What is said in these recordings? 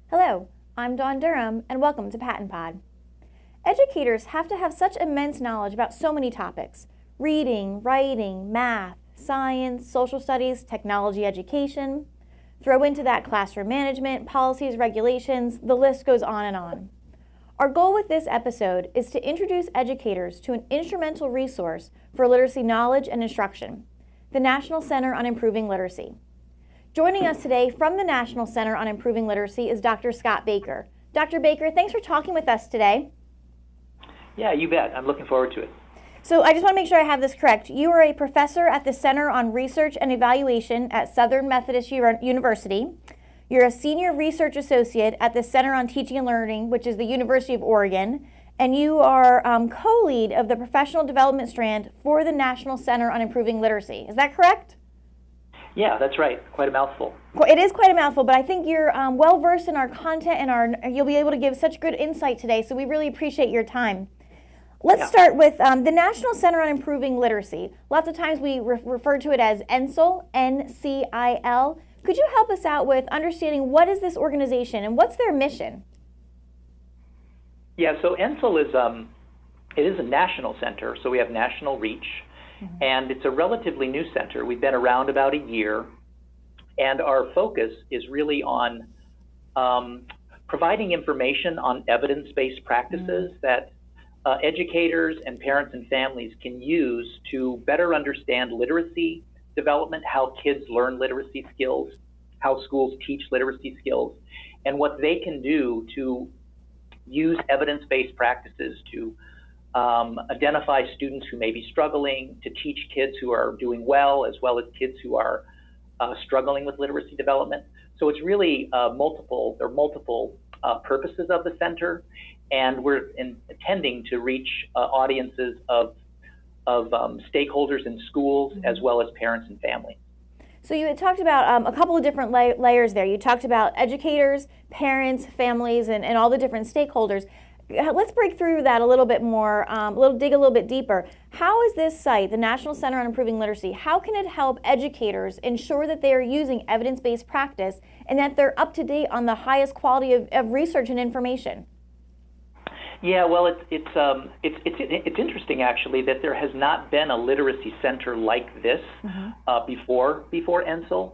Hello, I'm Dawn Durham, and welcome to PaTTANpod. Educators have to have such immense knowledge about so many topics: reading, writing, math, science, social studies, technology education. Throw into that classroom management, policies, regulations, the list goes on and on. Our goal with this episode is to introduce educators to an instrumental resource for literacy knowledge and instruction, the National Center on Improving Literacy. Joining us today from the National Center on Improving Literacy is Dr. Scott Baker. Dr. Baker, thanks for talking with us today. Yeah, you bet. I'm looking forward to it. So I just want to make sure I have this correct. You are a professor at the Center on Research and Evaluation at Southern Methodist University. You're a senior research associate at the Center on Teaching and Learning, which is the University of Oregon, and you are co-lead of the professional development strand for the National Center on Improving Literacy. Is that correct? Yeah, that's right. Quite a mouthful. It is quite a mouthful, but I think you're well-versed in our content and you'll be able to give such good insight today, so we really appreciate your time. Let's start with the National Center on Improving Literacy. Lots of times we refer to it as NCIL, NCIL. Could you help us out with understanding what is this organization and what's their mission? Yeah, so NCIL is a national center, so we have national reach, and it's a relatively new center. We've been around about a year, and our focus is really on providing information on evidence-based practices that educators and parents and families can use to better understand literacy development, how kids learn literacy skills, how schools teach literacy skills, and what they can do to use evidence-based practices to identify students who may be struggling, to teach kids who are doing well as kids who are struggling with literacy development. So it's really there are multiple purposes of the center, and we're intending to reach audiences of stakeholders in schools as well as parents and families. So you had talked about a couple of different layers there. You talked about educators, parents, families, and all the different stakeholders. Let's break through that a little bit more, dig a little bit deeper. How is this site, the National Center on Improving Literacy, how can it help educators ensure that they are using evidence-based practice and that they're up to date on the highest quality of research and information? Yeah, well, it's interesting actually that there has not been a literacy center like this before NCIL.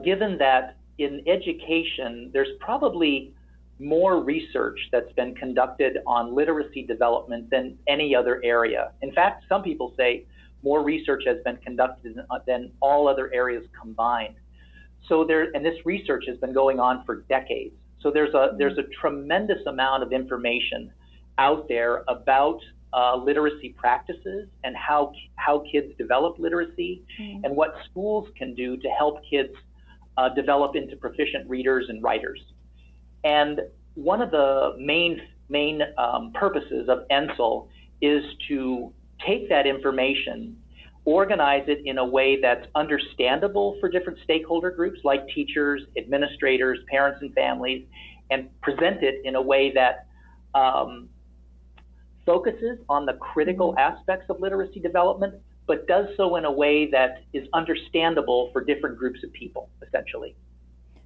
Given that in education, there's probably more research that's been conducted on literacy development than any other area. In fact, some people say more research has been conducted than all other areas combined. So this research has been going on for decades. So there's a tremendous amount of information out there about literacy practices and how kids develop literacy and what schools can do to help kids develop into proficient readers and writers. And one of the main purposes of NCIL is to take that information, organize it in a way that's understandable for different stakeholder groups like teachers, administrators, parents, and families, and present it in a way that focuses on the critical aspects of literacy development, but does so in a way that is understandable for different groups of people, essentially.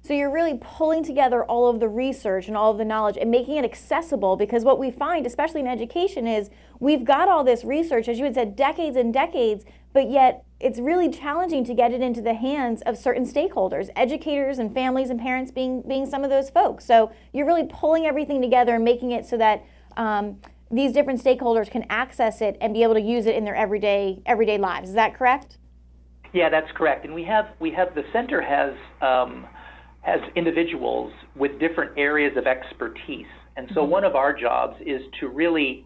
So you're really pulling together all of the research and all of the knowledge and making it accessible, because what we find, especially in education, is we've got all this research, as you had said, decades and decades, but yet it's really challenging to get it into the hands of certain stakeholders, educators and families and parents being some of those folks. So you're really pulling everything together and making it so that these different stakeholders can access it and be able to use it in their everyday lives. Is that correct? Yeah, that's correct. And the center has individuals with different areas of expertise. And so one of our jobs is to really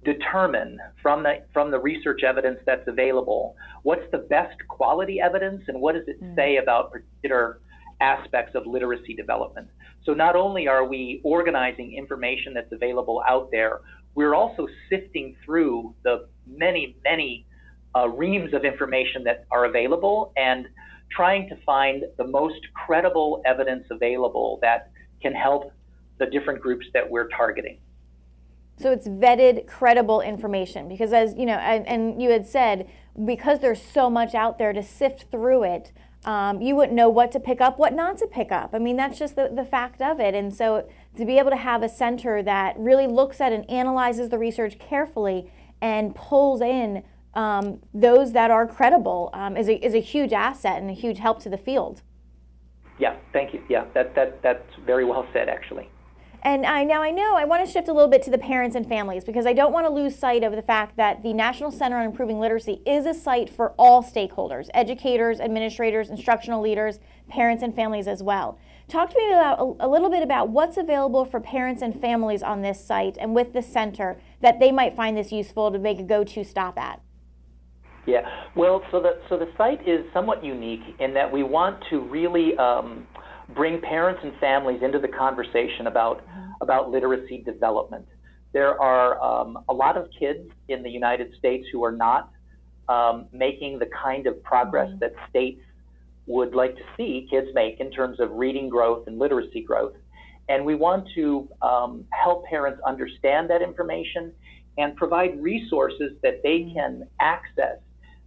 determine from the research evidence that's available, what's the best quality evidence and what does it say about particular aspects of literacy development. So not only are we organizing information that's available out there, we're also sifting through the many reams of information that are available and trying to find the most credible evidence available that can help the different groups that we're targeting. So it's vetted, credible information, because as you know, and you had said, because there's so much out there to sift through it, you wouldn't know what to pick up, what not to pick up. I mean, that's just the fact of it. And so to be able to have a center that really looks at and analyzes the research carefully and pulls in those that are credible is a huge asset and a huge help to the field. Yeah, thank you. Yeah, that's very well said, actually. And I want to shift a little bit to the parents and families, because I don't want to lose sight of the fact that the National Center on Improving Literacy is a site for all stakeholders, educators, administrators, instructional leaders, parents and families as well. Talk to me about a little bit about what's available for parents and families on this site and with the center that they might find this useful to make a go-to stop at. Yeah, well, so the site is somewhat unique in that we want to really bring parents and families into the conversation about literacy development. There are a lot of kids in the United States who are not making the kind of progress that states would like to see kids make in terms of reading growth and literacy growth. And we want to help parents understand that information and provide resources that they can access,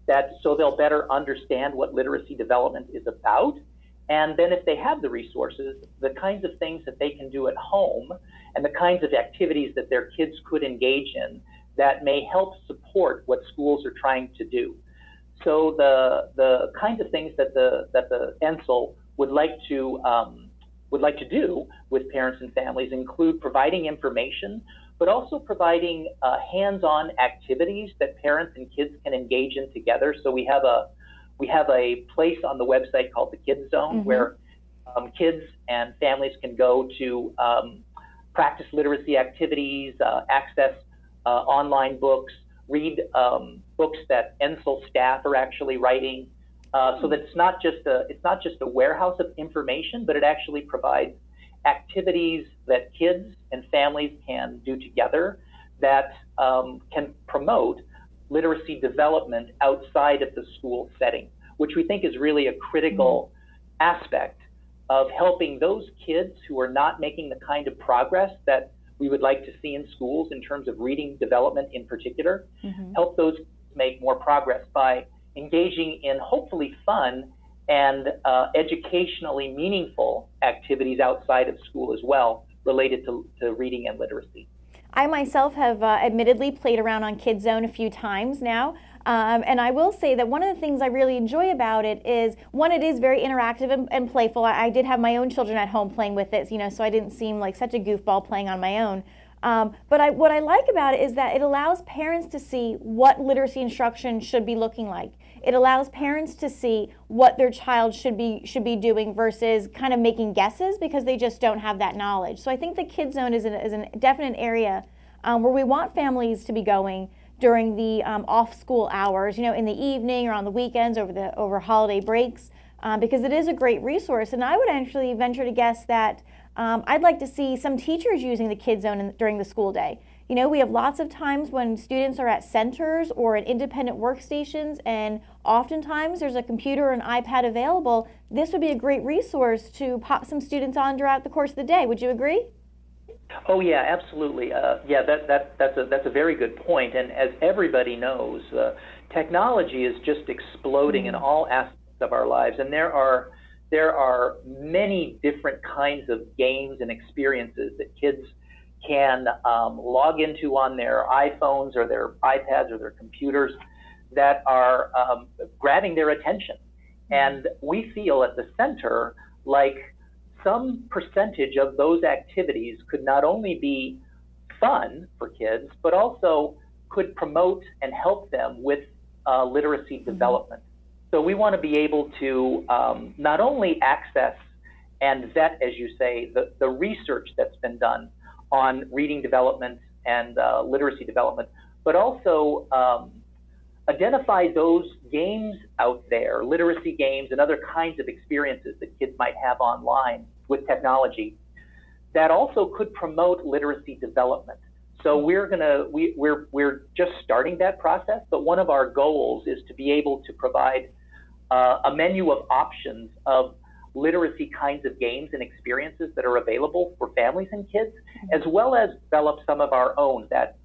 that so they'll better understand what literacy development is about. And then if they have the resources, the kinds of things that they can do at home and the kinds of activities that their kids could engage in that may help support what schools are trying to do. So the kinds of things that the NCIL would like to do with parents and families include providing information, but also providing hands-on activities that parents and kids can engage in together. So we have a place on the website called the Kids Zone where kids and families can go to practice literacy activities, access online books, read books that NCIL staff are actually writing, so that it's not just a warehouse of information, but it actually provides activities that kids and families can do together that can promote literacy development outside of the school setting, which we think is really a critical aspect of helping those kids who are not making the kind of progress that we would like to see in schools in terms of reading development in particular, help those make more progress by engaging in hopefully fun and educationally meaningful activities outside of school as well, related to reading and literacy. I myself have admittedly played around on Kids Zone a few times now, and I will say that one of the things I really enjoy about it is, one, it is very interactive and playful. I did have my own children at home playing with it, so I didn't seem like such a goofball playing on my own. But what I like about it is that it allows parents to see what literacy instruction should be looking like. It allows parents to see what their child should be doing versus kind of making guesses because they just don't have that knowledge. So I think the Kids Zone is a definite area where we want families to be going during the off-school hours, in the evening or on the weekends over holiday breaks, because it is a great resource. And I would actually venture to guess that I'd like to see some teachers using the Kids Zone during the school day. We have lots of times when students are at centers or at independent workstations, and oftentimes there's a computer or an iPad available. This would be a great resource to pop some students on throughout the course of the day. Would you agree? Oh yeah, absolutely. That's a very good point. And as everybody knows, technology is just exploding in all aspects of our lives, and there are many different kinds of games and experiences that kids can log into on their iPhones or their iPads or their computers that are grabbing their attention. And we feel at the center like some percentage of those activities could not only be fun for kids, but also could promote and help them with literacy development. So we want to be able to not only access and vet, as you say, the research that's been done on reading development and literacy development, but also identify those games out there, literacy games and other kinds of experiences that kids might have online with technology that also could promote literacy development. So we're just starting that process, but one of our goals is to be able to provide a menu of options of literacy kinds of games and experiences that are available for families and kids, as well as develop some of our own that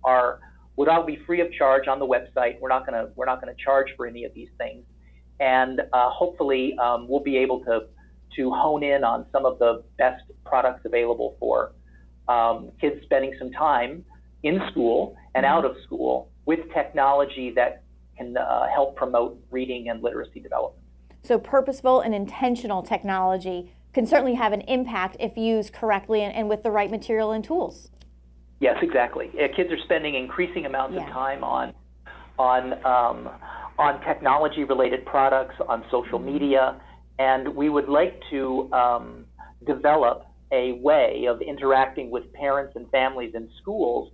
would all be free of charge on the website. We're not going to charge for any of these things, and hopefully we'll be able to hone in on some of the best products available for kids spending some time in school and out of school with technology that can help promote reading and literacy development. So purposeful and intentional technology can certainly have an impact if used correctly and with the right material and tools. Yes, exactly. Kids are spending increasing amounts of time on technology-related products, on social media, and we would like to develop a way of interacting with parents and families in schools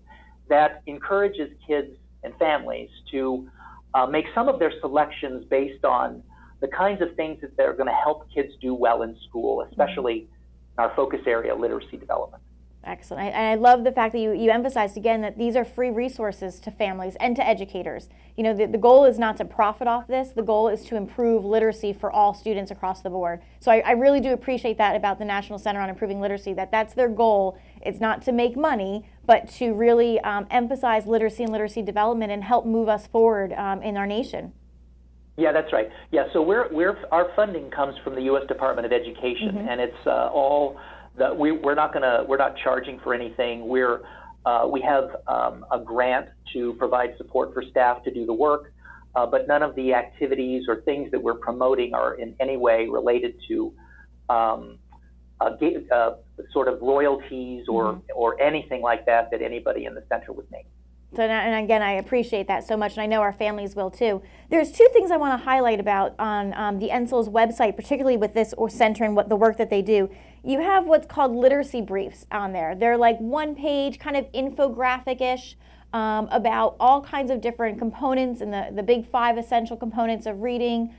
that encourages kids and families to make some of their selections based on the kinds of things that are going to help kids do well in school, especially in our focus area, literacy development. Excellent. And I love the fact that you emphasized again that these are free resources to families and to educators. You know, the goal is not to profit off this. The goal is to improve literacy for all students across the board. So I really do appreciate that about the National Center on Improving Literacy, that's their goal. It's not to make money, but to really emphasize literacy and literacy development and help move us forward in our nation. Yeah, that's right. Yeah, so our funding comes from the U.S. Department of Education, and it's we're not charging for anything. We have a grant to provide support for staff to do the work, but none of the activities or things that we're promoting are in any way related to sort of royalties or anything like that anybody in the center would make. So, and again, I appreciate that so much, and I know our families will too. There's two things I want to highlight about on the NCIL's website, particularly with this center and the work that they do. You have what's called literacy briefs on there. They're like one page, kind of infographic-ish about all kinds of different components and the big 5 essential components of reading.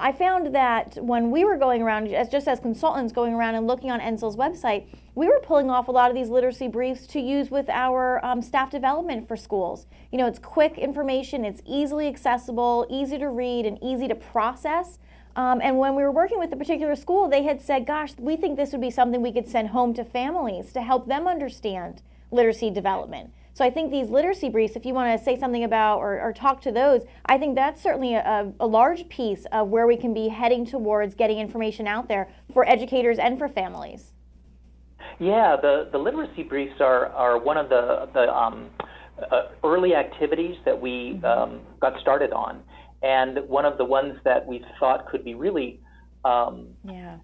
I found that when we were going around, just as consultants going around and looking on NCIL's website, we were pulling off a lot of these literacy briefs to use with our staff development for schools. You know, it's quick information, it's easily accessible, easy to read, and easy to process. And when we were working with a particular school, they had said, gosh, we think this would be something we could send home to families to help them understand literacy development. So I think these literacy briefs, if you want to say something about or talk to those, I think that's certainly a large piece of where we can be heading towards getting information out there for educators and for families. Yeah, the literacy briefs are one of the early activities that we got started on, and one of the ones that we thought could be really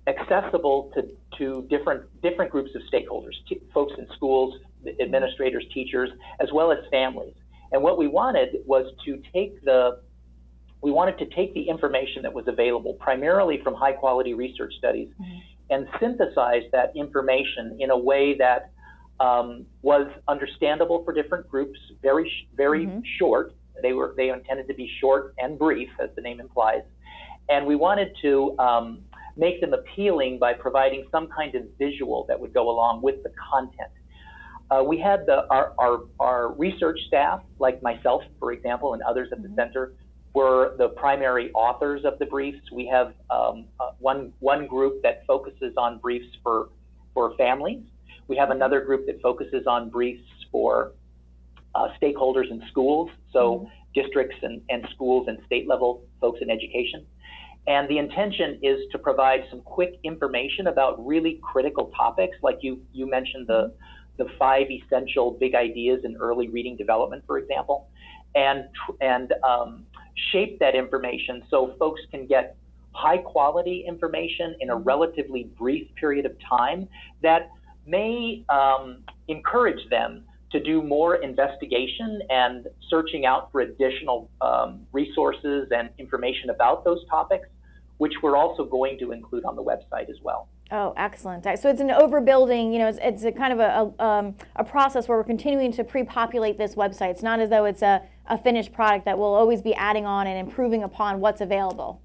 accessible to different groups of stakeholders, folks in schools, administrators, teachers, as well as families. And what we wanted was to take the information that was available primarily from high quality research studies and synthesize that information in a way that was understandable for different groups, very short. They intended to be short and brief, as the name implies. And we wanted to make them appealing by providing some kind of visual that would go along with the content. We had our research staff, like myself, for example, and others at the center, were the primary authors of the briefs. We have one group that focuses on briefs for families. We have another group that focuses on briefs for stakeholders in schools, so districts and schools and state level folks in education. And the intention is to provide some quick information about really critical topics, like you mentioned the 5 essential big ideas in early reading development, for example, and shape that information so folks can get high quality information in a relatively brief period of time that may encourage them to do more investigation and searching out for additional resources and information about those topics, which we're also going to include on the website as well. Oh, excellent. So it's an overbuilding, you know, it's a kind of a process where we're continuing to pre-populate this website. It's not as though it's a finished product that we'll always be adding on and improving upon what's available.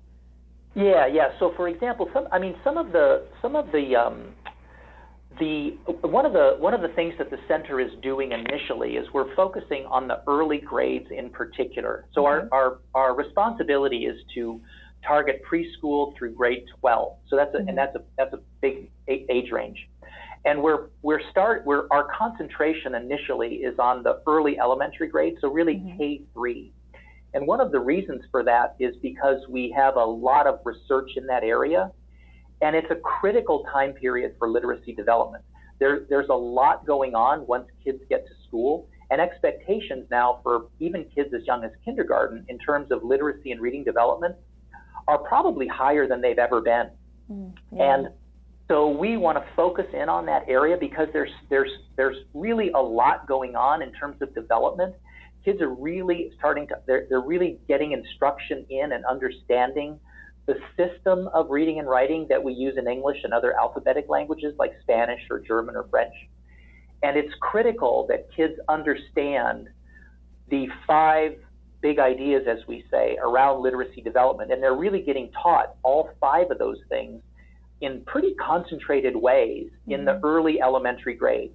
Yeah. So for example, one of the things that the center is doing initially is we're focusing on the early grades in particular. So our responsibility is to target preschool through grade 12. So that's a big age range. And our concentration initially is on the early elementary grades, so really K3. And one of the reasons for that is because we have a lot of research in that area, and it's a critical time period for literacy development. There's a lot going on once kids get to school, and expectations now for even kids as young as kindergarten in terms of literacy and reading development are probably higher than they've ever been. And so we want to focus in on that area because there's really a lot going on in terms of development. Kids are really they're really getting instruction in and understanding the system of reading and writing that we use in English and other alphabetic languages like Spanish or German or French. And it's critical that kids understand the 5 big ideas, as we say, around literacy development. And they're really getting taught all 5 of those things in pretty concentrated ways in the early elementary grades.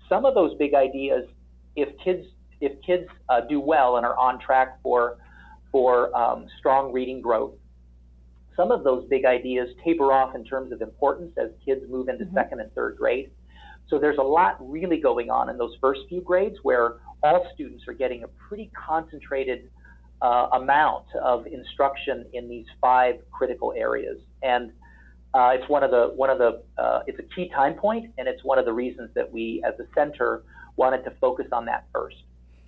Some of those big ideas, if kids do well and are on track for strong reading growth, some of those big ideas taper off in terms of importance as kids move into 2nd and 3rd grade. So there's a lot really going on in those first few grades where all students are getting a pretty concentrated amount of instruction in these 5 critical areas. And it's it's a key time point, and it's one of the reasons that we as a center wanted to focus on that first.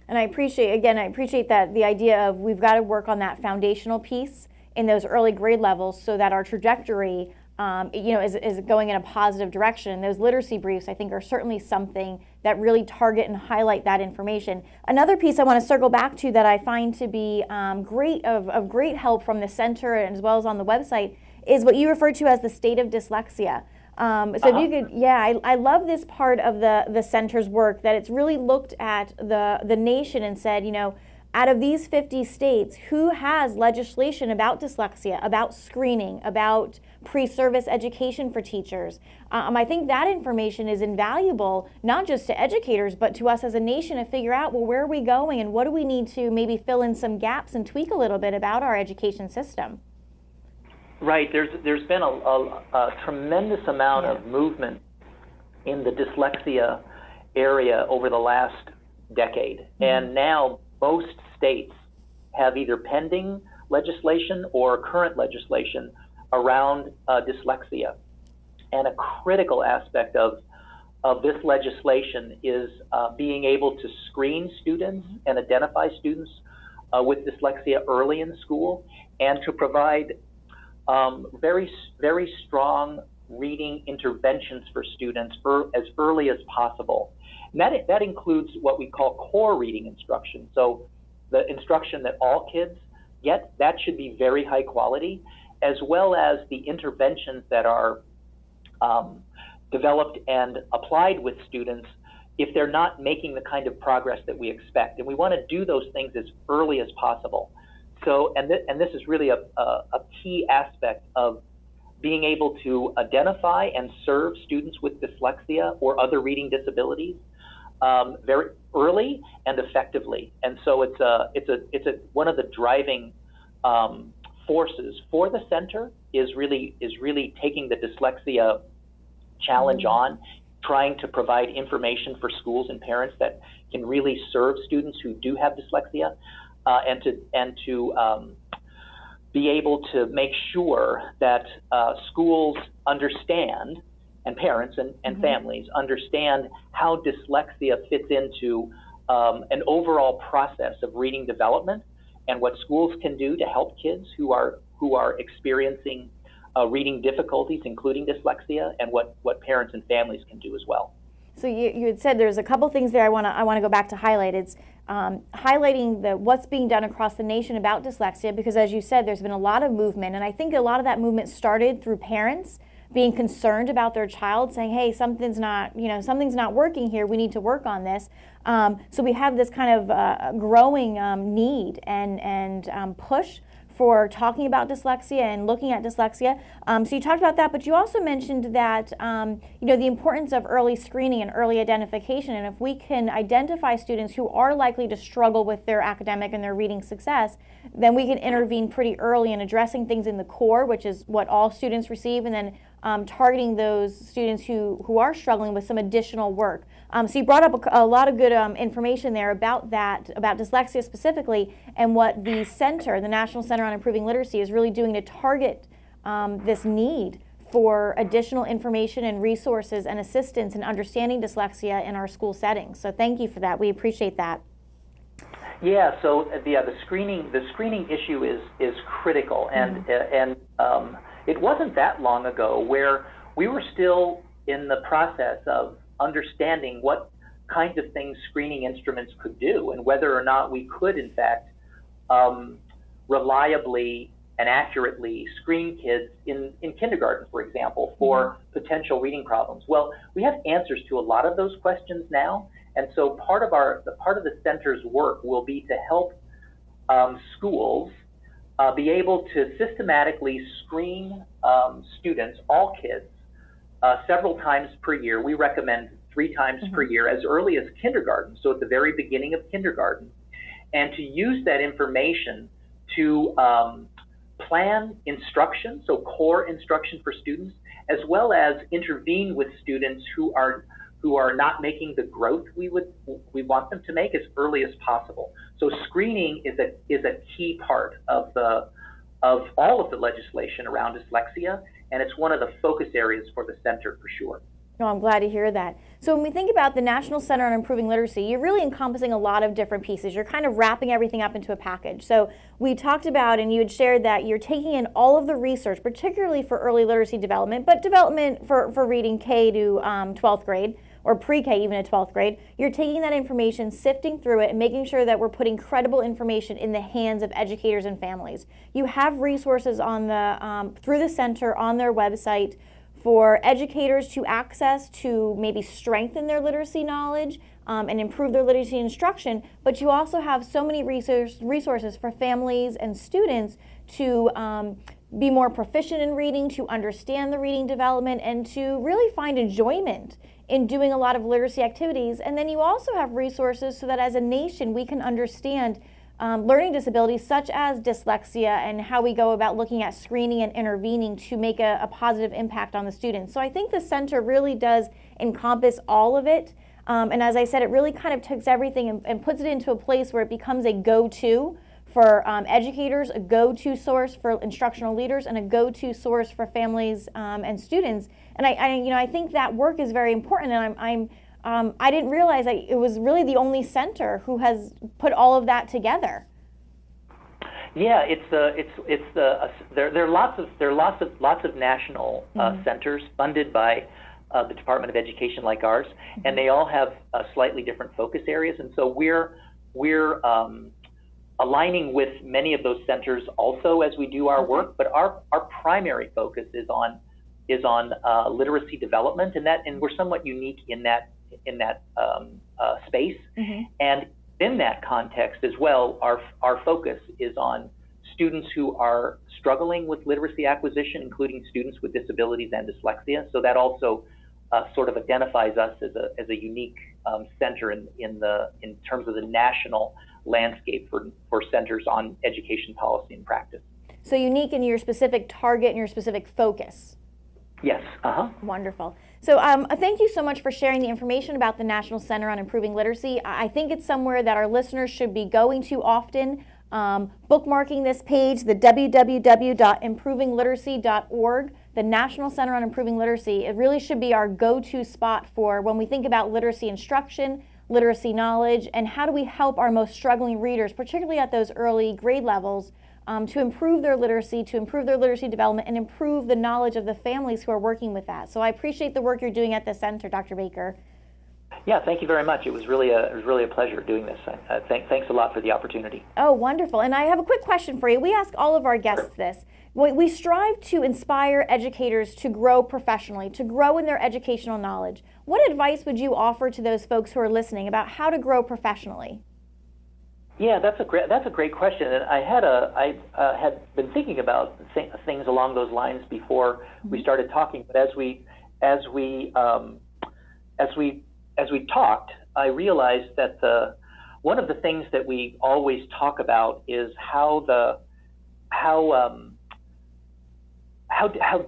And I appreciate that the idea of we've got to work on that foundational piece in those early grade levels so that our trajectory is going in a positive direction. Those literacy briefs, I think, are certainly something that really target and highlight that information. Another piece I want to circle back to that I find to be of great help from the center and as well as on the website is what you refer to as the State of Dyslexia. So if you could, I love this part of the center's work, that it's really looked at the nation and said, out of these 50 states, who has legislation about dyslexia, about screening, about pre-service education for teachers? I think that information is invaluable, not just to educators, but to us as a nation to figure out, well, where are we going and what do we need to maybe fill in some gaps and tweak a little bit about our education system? Right. There's been a tremendous amount of movement in the dyslexia area over the last decade, and now most states have either pending legislation or current legislation around dyslexia. And a critical aspect of this legislation is being able to screen students and identify students with dyslexia early in school, and to provide very, very strong reading interventions for students as early as possible. And that includes what we call core reading instruction. So the instruction that all kids get, that should be very high quality, as well as the interventions that are developed and applied with students if they're not making the kind of progress that we expect. And we want to do those things as early as possible. So, and this is really a key aspect of being able to identify and serve students with dyslexia or other reading disabilities very early and effectively. And so it's one of the driving forces for the center is really taking the dyslexia challenge on, trying to provide information for schools and parents that can really serve students who do have dyslexia, and to be able to make sure that schools understand, and parents and families understand how dyslexia fits into an overall process of reading development, and what schools can do to help kids who are experiencing reading difficulties, including dyslexia, and what parents and families can do as well. So you had said there's a couple things there I want to go back to highlight. It's highlighting what's being done across the nation about dyslexia, because as you said, there's been a lot of movement, and I think a lot of that movement started through parents being concerned about their child, saying, hey, something's not working here, we need to work on this. So we have this kind of growing need and push for talking about dyslexia and looking at dyslexia. So you talked about that, but you also mentioned that the importance of early screening and early identification. And if we can identify students who are likely to struggle with their academic and their reading success, then we can intervene pretty early in addressing things in the core, which is what all students receive, and then targeting those students who are struggling with some additional work. So you brought up a lot of good information there about that, about dyslexia specifically, and what the center, the National Center on Improving Literacy, is really doing to target this need for additional information and resources and assistance in understanding dyslexia in our school settings. So thank you for that. We appreciate that. Yeah. So the screening issue is critical, and it wasn't that long ago where we were still in the process of understanding what kinds of things screening instruments could do, and whether or not we could, in fact, reliably and accurately screen kids in kindergarten, for example, for potential reading problems. Well, we have answers to a lot of those questions now, and so part of the center's work will be to help schools be able to systematically screen students, all kids, several times per year. We recommend 3 times per year, as early as kindergarten, so at the very beginning of kindergarten, and to use that information to plan instruction, so core instruction for students, as well as intervene with students who are not making the growth we want them to make as early as possible. So screening is a key part of all of the legislation around dyslexia, and it's one of the focus areas for the center for sure. No, I'm glad to hear that. So when we think about the National Center on Improving Literacy, you're really encompassing a lot of different pieces. You're kind of wrapping everything up into a package. So we talked about, and you had shared that you're taking in all of the research, particularly for early literacy development, but development for reading K to 12th grade, or pre-K even to 12th grade. You're taking that information, sifting through it, and making sure that we're putting credible information in the hands of educators and families. You have resources on the through the center on their website for educators to access to maybe strengthen their literacy knowledge and improve their literacy instruction, but you also have so many resources for families and students to be more proficient in reading, to understand the reading development, and to really find enjoyment in doing a lot of literacy activities. And then you also have resources so that as a nation we can understand learning disabilities such as dyslexia and how we go about looking at screening and intervening to make a positive impact on the students. So I think the center really does encompass all of it. And as I said, it really kind of takes everything and puts it into a place where it becomes a go-to for educators, a go-to source for instructional leaders, and a go-to source for families and students. And I think that work is very important, and I didn't realize that it was really the only center who has put all of that together. Yeah, there are lots of national centers funded by the Department of Education like ours, and they all have slightly different focus areas, and so we're aligning with many of those centers also as we do our work. But our primary focus is on literacy development, and we're somewhat unique in that space. And in that context as well, our focus is on students who are struggling with literacy acquisition, including students with disabilities and dyslexia. So that also sort of identifies us as a unique center in terms of the national landscape for centers on education policy and practice. So unique in your specific target and your specific focus. Yes. Wonderful. So thank you so much for sharing the information about the National Center on Improving Literacy. I think it's somewhere that our listeners should be going to often, bookmarking this page, the www.improvingliteracy.org, the National Center on Improving Literacy. It really should be our go-to spot for when we think about literacy instruction, literacy knowledge, and how do we help our most struggling readers, particularly at those early grade levels, to improve their literacy development, and improve the knowledge of the families who are working with that. So I appreciate the work you're doing at the center, Dr. Baker. Yeah, thank you very much. It was really a pleasure doing this. Thanks a lot for the opportunity. Oh, wonderful. And I have a quick question for you. We ask all of our guests this. We strive to inspire educators to grow professionally, to grow in their educational knowledge. What advice would you offer to those folks who are listening about how to grow professionally? Yeah, that's a great question, and I had been thinking about things along those lines before we started talking. But as we talked, I realized that one of the things that we always talk about is how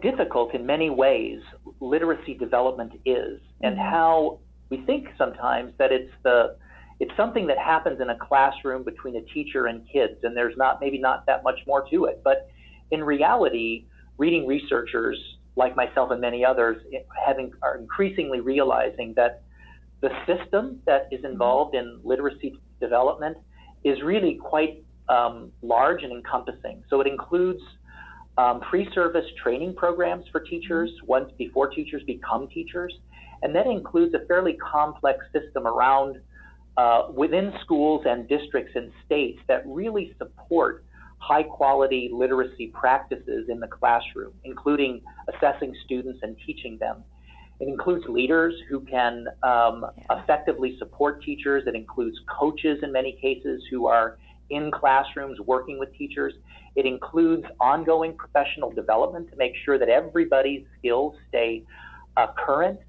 difficult in many ways literacy development is, and how we think sometimes that it's something that happens in a classroom between a teacher and kids, and there's maybe not that much more to it. But in reality, reading researchers like myself and many others are increasingly realizing that the system that is involved in literacy development is really quite large and encompassing. So it includes pre-service training programs for teachers once before teachers become teachers, and that includes a fairly complex system around within schools and districts and states that really support high quality literacy practices in the classroom, including assessing students and teaching them. It includes leaders who can effectively support teachers. It includes coaches in many cases who are in classrooms working with teachers. It includes ongoing professional development to make sure that everybody's skills stay current.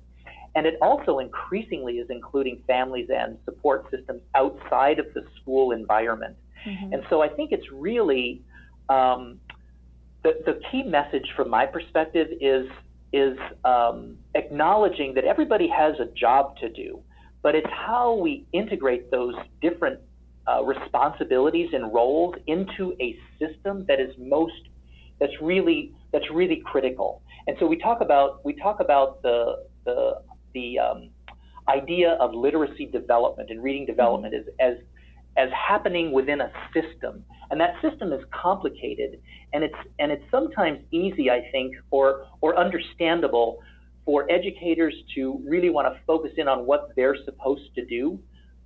And it also increasingly is including families and support systems outside of the school environment. And so I think it's really, the key message from my perspective is acknowledging that everybody has a job to do, but it's how we integrate those different responsibilities and roles into a system that is that's really critical. And so we talk about the idea of literacy development and reading development as happening within a system, and that system is complicated, and it's sometimes easy, I think, or understandable for educators to really want to focus in on what they're supposed to do.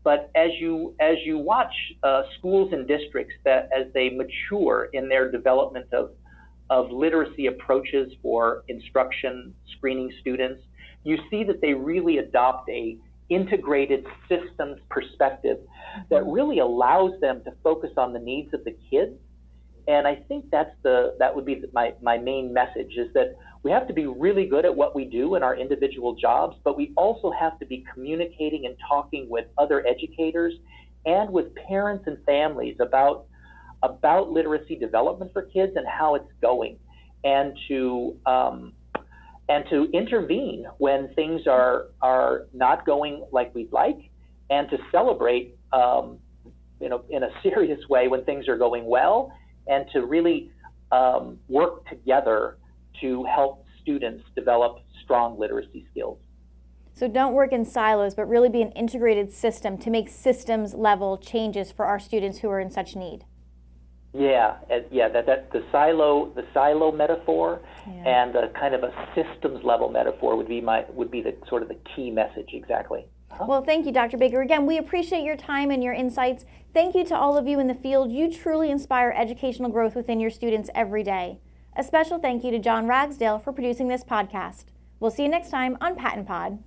But as you watch schools and districts that as they mature in their development of literacy approaches for instruction, screening students, you see that they really adopt a integrated systems perspective that really allows them to focus on the needs of the kids. And I think that would be my main message, is that we have to be really good at what we do in our individual jobs, but we also have to be communicating and talking with other educators and with parents and families about literacy development for kids and how it's going, and to intervene when things are not going like we'd like, and to celebrate in a serious way when things are going well, and to really work together to help students develop strong literacy skills. So don't work in silos, but really be an integrated system to make systems level changes for our students who are in such need. Yeah, that the silo metaphor, and a kind of a systems level metaphor would be the sort of the key message. Exactly. Well, thank you, Dr. Baker. Again, we appreciate your time and your insights. Thank you to all of you in the field. You truly inspire educational growth within your students every day. A special thank you to John Ragsdale for producing this podcast. We'll see you next time on PaTTANpod.